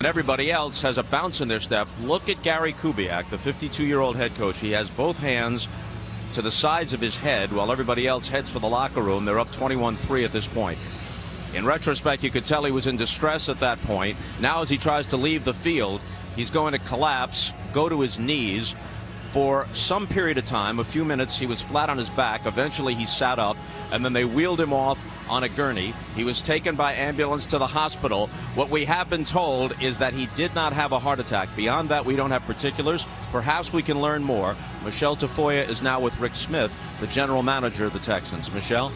And everybody else has a bounce in their step. Look at Gary Kubiak, the 52-year-old head coach. He has both hands to the sides of his head while everybody else heads for the locker room. They're up 21-3 at this point. In retrospect, you could tell he was in distress at that point. Now as he tries to leave the field, he's going to collapse, go to his knees. For some period of time, a few minutes, he was flat on his back. Eventually he sat up, and then they wheeled him off on a gurney. He was taken by ambulance to the hospital. What we have been told is that he did not have a heart attack. Beyond that, we don't have particulars. Perhaps we can learn more. Michelle Tafoya is now with Rick Smith, the general manager of the Texans. Michelle?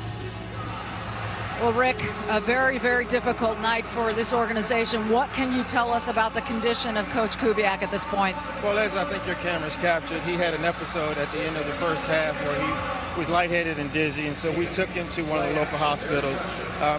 Well, Rick, a very, very difficult night for this organization. What can you tell us about the condition of Coach Kubiak at this point? Well, as I think your cameras captured, he had an episode at the end of the first half where he was lightheaded and dizzy, and so we took him to one of the local hospitals.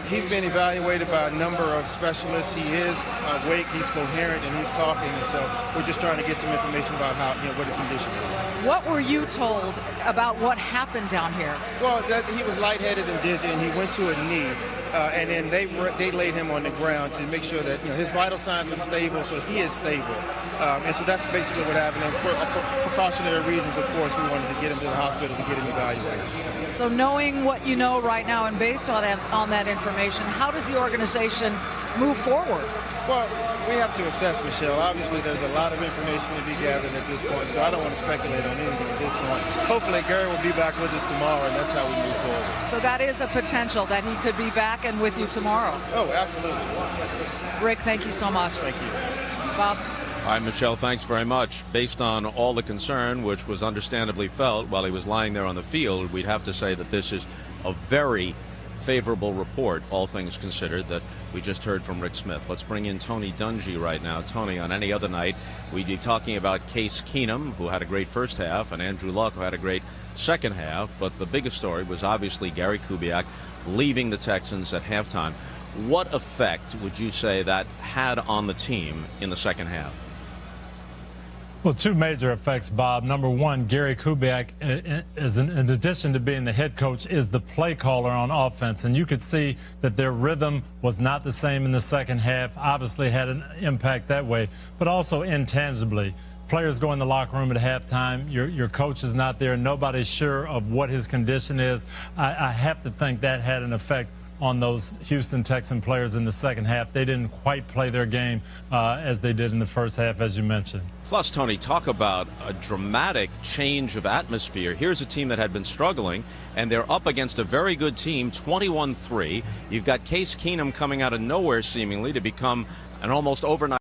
He's been evaluated by a number of specialists. He is awake, he's coherent, and he's talking, and so we're just trying to get some information about how, what his condition is. What were you told about what happened down here? Well, that he was lightheaded and dizzy, and he went to a knee. And then they laid him on the ground to make sure that his vital signs are stable, so he is stable. And so that's basically what happened. And for precautionary reasons, of course, we wanted to get him to the hospital to get him evaluated. So knowing what you know right now and based on that information, how does the organization move forward? Well, we have to assess, Michelle. Obviously, there's a lot of information to be gathered at this point, so I don't want to speculate on anything at this point. Hopefully, Gary will be back with us tomorrow, and that's how we move forward. So that is a potential that he could be back and with you tomorrow. Oh, absolutely. Rick, thank you so much. Thank you. Bob? All right, Michelle, thanks very much. Based on all the concern, which was understandably felt while he was lying there on the field, we'd have to say that this is a very favorable report, all things considered, that we just heard from Rick Smith. Let's bring in Tony Dungy right now. Tony, on any other night, we'd be talking about Case Keenum, who had a great first half, and Andrew Luck, who had a great second half. But the biggest story was obviously Gary Kubiak leaving the Texans at halftime. What effect would you say that had on the team in the second half? Well, two major effects, Bob. Number one, Gary Kubiak, in addition to being the head coach, is the play caller on offense. And you could see that their rhythm was not the same in the second half, obviously had an impact that way, but also intangibly. Players go in the locker room at halftime. Your coach is not there. Nobody's sure of what his condition is. I have to think that had an effect on those Houston Texan players in the second half. They didn't quite play their game as they did in the first half, as you mentioned. Plus, Tony, talk about a dramatic change of atmosphere. Here's a team that had been struggling, and they're up against a very good team, 21-3. You've got Case Keenum coming out of nowhere, seemingly, to become an almost overnight